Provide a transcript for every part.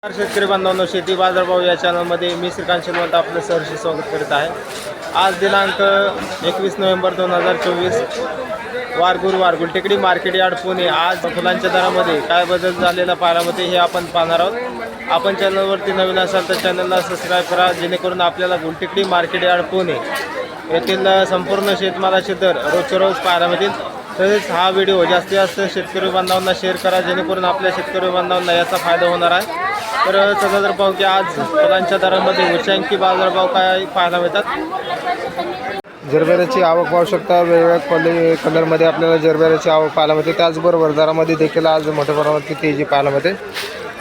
शेतकरी बांधवांनो, शेती बाजारभाव या चॅनलमध्ये मी श्रीकांत श्रीमंत आपलं सहर्ष स्वागत करीत आहे। आज दिनांक 21 नोव्हेंबर 2024 वार गुरुवार गुलटेकडी मार्केट यार्ड पुणे। आज फुलांच्या दरामध्ये काय बदल झालेला पाहायला मिळते हे आपण पाहणार आहोत। आपण चॅनलवरती नवीन असाल तर चॅनलला सबस्क्राईब करा, जेणेकरून आपल्याला गुलटेकडी मार्केट यार्ड पुणे येथील संपूर्ण शेतमालाचे दर रोजच्या रोज पाहायला मिळतील। तसेच हा व्हिडिओ जास्तीत जास्त शेतकरी बांधवांना शेअर करा, जेणेकरून आपल्या शेतकरी बांधवांना याचा फायदा होणार आहे। तर चला तर पाहू की आज फुलांच्या दरामध्ये उच्चांकी बाजारभाव काय पाहायला मिळतात। जरबेराची आवक पाहू शकता, वेगवेगळ्या कलरमध्ये आपल्याला जरबेराची आवक पाहायला मिळते। त्याचबरोबर दरामध्ये देखील आज मोठ्या प्रमाणात तेजी पाहायला मिळते।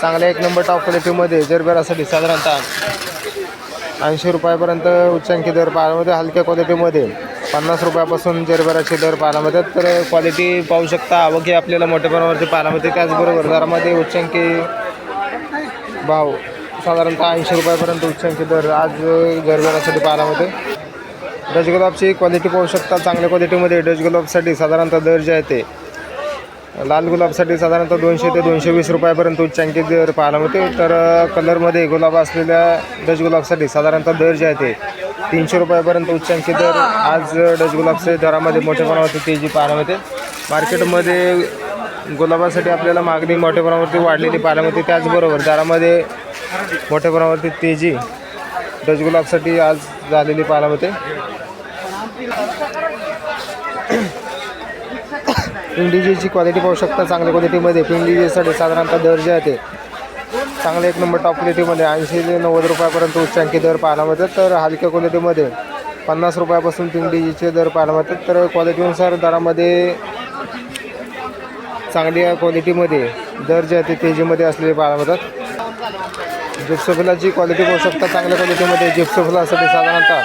चांगल्या एक नंबर टॉप क्वालिटीमध्ये जरबेरासाठी साधारणतः 80 रुपयापर्यंत उच्चांकी दर पाहायला मिळते। हलक्या क्वालिटीमध्ये 50 रुपयापासून जरबेराचे दर पाहायला मिळतात। तर क्वालिटी पाहू शकता, आवक आपल्याला मोठ्या प्रमाणावरती पाहायला मिळते। त्याचबरोबर दरामध्ये उच्चांकी भाव साधारणतः 80 रुपयापर्यंत उच्चांकी दर आज जरबेरासाठी पाहायला मिळते। डच गुलाबची क्वालिटी पाहू शकता, चांगल्या क्वालिटीमध्ये डच गुलाबसाठी साधारणतः दर जे आहे ते लाल गुलाबसाठी साधारणतः 200 ते 220 रुपयापर्यंत उच्चांकी दर पाहायला मिळते। तर कलरमध्ये गुलाब असलेल्या डच गुलाबसाठी साधारणतः दर जे आहे ते 300 रुपयापर्यंत उच्चांकी दर आज डच गुलाबच्या दरामध्ये मोठ्या प्रमाणावरती तेजी पाहायला मिळते। मार्केटमध्ये गुलाबासाठी आपल्याला मागणी मोठ्या प्रमाणावरती वाढलेली पाहायला मिळते। त्याचबरोबर दरामध्ये मोठ्या प्रमाणावरती तेजी डच गुलाबसाठी आज झालेली पाहायला मिळते। पिंडीजीची क्वालिटी पाहू शकता, चांगल्या क्वालिटीमध्ये पिंडीजीसाठी साधारणतः दर जे आहे ते चांगले एक नंबर टॉप क्वालिटीमध्ये 80 ते 90 रुपयापर्यंत उच्चांकी दर पाहायला मिळतात। तर हलक्या क्वालिटीमध्ये 50 रुपयापासून पिंडीजीचे दर पाहायला मिळतात। तर क्वालिटीनुसार दरामध्ये चांगल्या क्वालिटीमध्ये दर जे आहे ते तेजीमध्ये असलेले पाहायला मिळतात। जिप्सोफिलाची क्वालिटी पाहू शकता, चांगल्या क्वालिटीमध्ये जिप्सोफिलासाठी साधारणतः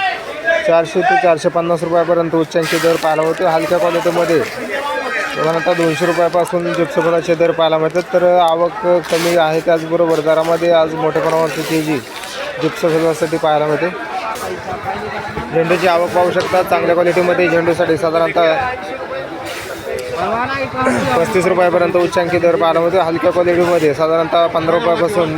400 ते 450 रुपयापर्यंत उच्चांकी दर पाहायला मिळतो। हलक्या क्वालिटीमध्ये साधारणतः 200 रुपयापासून जिप्सोफिलाचे दर पाहायला मिळतात। तर आवक कमी आहे, त्याचबरोबर दरामध्ये आज मोठ्या प्रमाणावरती तेजी जिप्सोफिलासाठी पाहायला मिळते। झेंडूची आवक पाहू शकता, चांगल्या क्वालिटीमध्ये झेंडूसाठी साधारणतः 35 रुपयापर्यंत उच्चांकी दर पाहायला मिळतो। हलक्या क्वालिटीमध्ये साधारणतः 15 रुपयापासून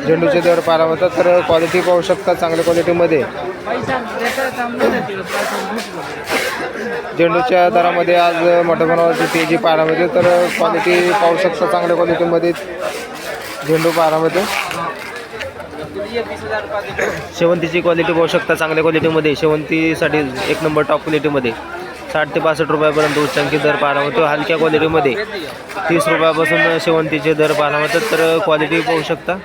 झेंडूचे दर पाहायला मिळतात। तर क्वालिटी पाहू शकता, चांगल्या क्वालिटीमध्ये झेंडूच्या दरामध्ये आज मोठ्या प्रमाणावरती तेजी पाहायला मिळते। तर क्वालिटी पाहू शकता, चांगल्या क्वालिटीमध्ये झेंडू पाहायला मिळते। शेवंतीची क्वालिटी पाहू शकता, चांगल्या क्वालिटीमध्ये शेवंतीसाठी एक नंबर टॉप क्वालिटीमध्ये 60 ते 65 रुपयापर्यंत उच्चांकी दर पाहायला मिळतो। हलक्या क्वालिटीमध्ये 30 रुपयापासून शेवंतीचे दर पाहायला मिळतात। तर क्वालिटी पाहू शकता,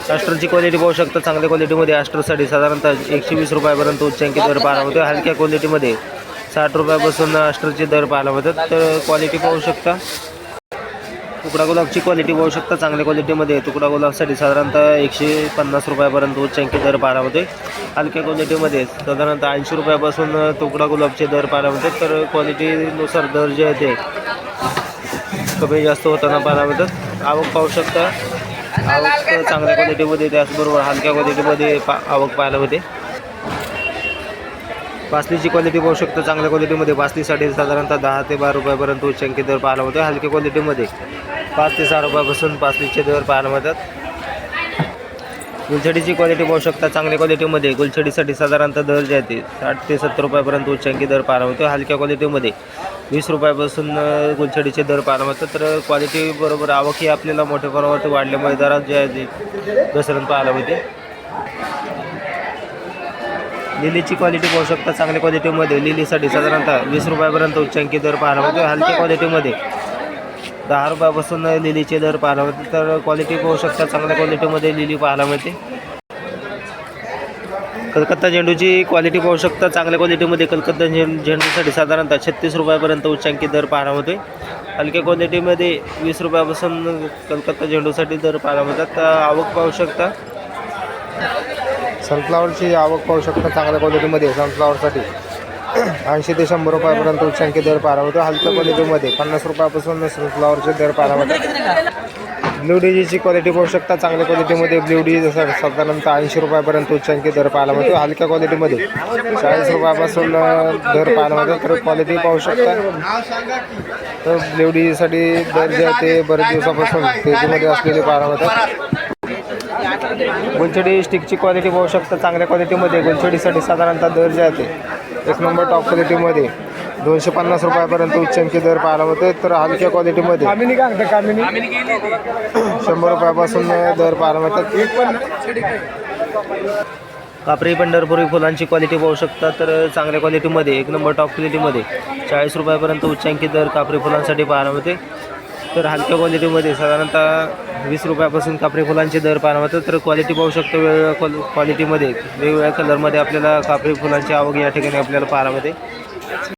ॲस्ट्रोची क्वालिटी पाहू शकता, चांगल्या क्वालिटीमध्ये ॲस्ट्रोसाठी साधारणतः 120 रुपयापर्यंत उच्चांकी दर पाहायला मिळतो। हलक्या क्वालिटीमध्ये 60 रुपयापासून ॲस्ट्रोचे दर पाहायला मिळतात। तर क्वालिटी पाहू शकता, तुकडा गुलाबची क्वालिटी पाहू शकता, चांगल्या क्वालिटीमध्ये तुकडा गुलाबसाठी साधारणतः 150 रुपयापर्यंत उच्चांकी दर पाहायला मिळते। हलक्या क्वालिटीमध्ये साधारणतः 80 रुपयापासून तुकडा गुलाबचे दर पाहायला मिळतात। तर क्वालिटीनुसार दर जे आहे ते कमी जास्त होताना पाहायला मिळतात। आवक पाहू शकता, आवक चांगल्या क्वालिटीमध्ये, त्याचबरोबर हलक्या क्वालिटीमध्ये आवक पाहायला मिळते। बासलीची क्वालिटी पाहू शकता, चांगल्या क्वालिटीमध्ये बासलीसाठी साधारणतः 10 ते 12 रुपयापर्यंत उच्चांकी दर पाहायला मिळते। हलक्या क्वालिटीमध्ये 5 ते 6 रुपयापासून बासलीचे दर पाहायला मिळतात। गुलछडीची क्वालिटी पाहू शकता, चांगल्या क्वालिटीमध्ये गुलछडीसाठी साधारणतः दर जे आहे ते 60 ते 70 रुपयापर्यंत उच्चांकी दर पाहायला मिळतो। हलक्या क्वालिटीमध्ये 20 रुपयापासून गुलछडीचे दर पाहायला मिळतात। तर क्वालिटी बरोबर आवक ही आपल्याला मोठ्या प्रमाणावरती वाढल्यामुळे दरात जे आहे ते घसरण पाहायला मिळते। लिलीची क्वालिटी पाहू शकता, चांगल्या क्वालिटीमध्ये लिलीसाठी साधारणतः 20 रुपयापर्यंत उच्चांकी दर पाहायला मिळतो। हलक्या क्वालिटीमध्ये 10 रुपयापासून लिलीचे दर पाहायला मिळते। तर क्वालिटी पाहू शकता, चांगल्या क्वालिटीमध्ये लिली पाहायला मिळते। कलकत्ता झेंडूची क्वालिटी पाहू शकता, चांगल्या क्वालिटीमध्ये कलकत्ता झेंडूसाठी साधारणतः 36 रुपयापर्यंत उच्चांकी दर पाहायला मिळते। हलक्या क्वालिटीमध्ये 20 रुपयापासून कलकत्ता झेंडूसाठी दर पाहायला मिळतात। आवक पाहू शकता, सनफ्लावरची आवक पाहू शकता, चांगल्या क्वालिटीमध्ये सनफ्लावरसाठी 80 ते 100 रुपयापर्यंत उच्चांकी दर पाहायला मिळतो। हलक्या क्वालिटीमध्ये 50 रुपयापासून सनफ्लावरचे दर पाहायला मिळतात। ब्ल्यू डीजीची क्वालिटी पाहू शकता, चांगल्या क्वालिटीमध्ये ब्ल्यू डीजी साधारणतः 80 रुपयापर्यंत उच्चांकी दर पाहायला मिळतो। हलक्या क्वालिटीमध्ये 40 रुपयापासून दर पाहायला मिळतो। तर क्वालिटी पाहू शकता, तर लेवडीसाठी दर जे आहे ते बरेच दिवसापासून तेजीमध्ये असलेले पाहायला मिळतात. गुलछडी स्टिकची क्वालिटी पाहू शकता. चांगल्या क्वालिटीमध्ये गुलछडीसाठी साधारणतः दर जे आहे ते एक नंबर टॉप क्वालिटीमध्ये 250 रुपयापर्यंत उच्चांकी दर पाहायला मिळते. तर हलक्या क्वालिटीमध्ये 100 रुपयापासून दर पाहायला मिळतात. कापरी पंढरपुरी फुलांची क्वालिटी पाहू शकता. तर चांगल्या क्वालिटीमध्ये एक नंबर टॉप क्वालिटीमध्ये 40 रुपयापर्यंत उच्चांकी दर कापरी फुलांसाठी पाहायला मिळते. तर हलक्या क्वालिटीमध्ये साधारणतः 20 रुपयापासून कापरी फुलांचे दर पाहायला मिळतात. तर क्वालिटी पाहू शकतो. वेगवेगळ्या क्वालिटीमध्ये वेगवेगळ्या कलरमध्ये आपल्याला कापरी फुलांची आवक या ठिकाणी आपल्याला पाहायला मिळते.